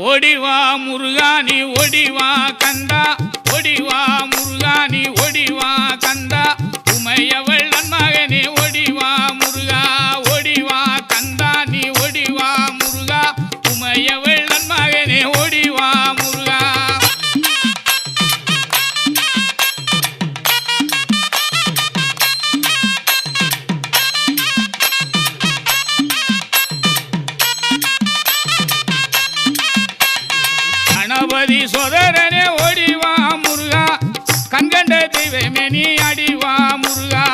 ஓடிவா முருகா நீ ஓடிவா கந்தா, ஓடிவா முருகா நீ ஓடிவா கந்தா, உமையவள் நன்மகனே ஓடிவா முருகா, ஓடிவா கந்தா நீ ஓடிவா முருகா, உமையவள் நன்மகனே ஓடிவா முருகா. கணபதி சோதரனே ஓடிவா முருகா, கண்கண்ட தெய்வமே நீ அடிவா முருகா.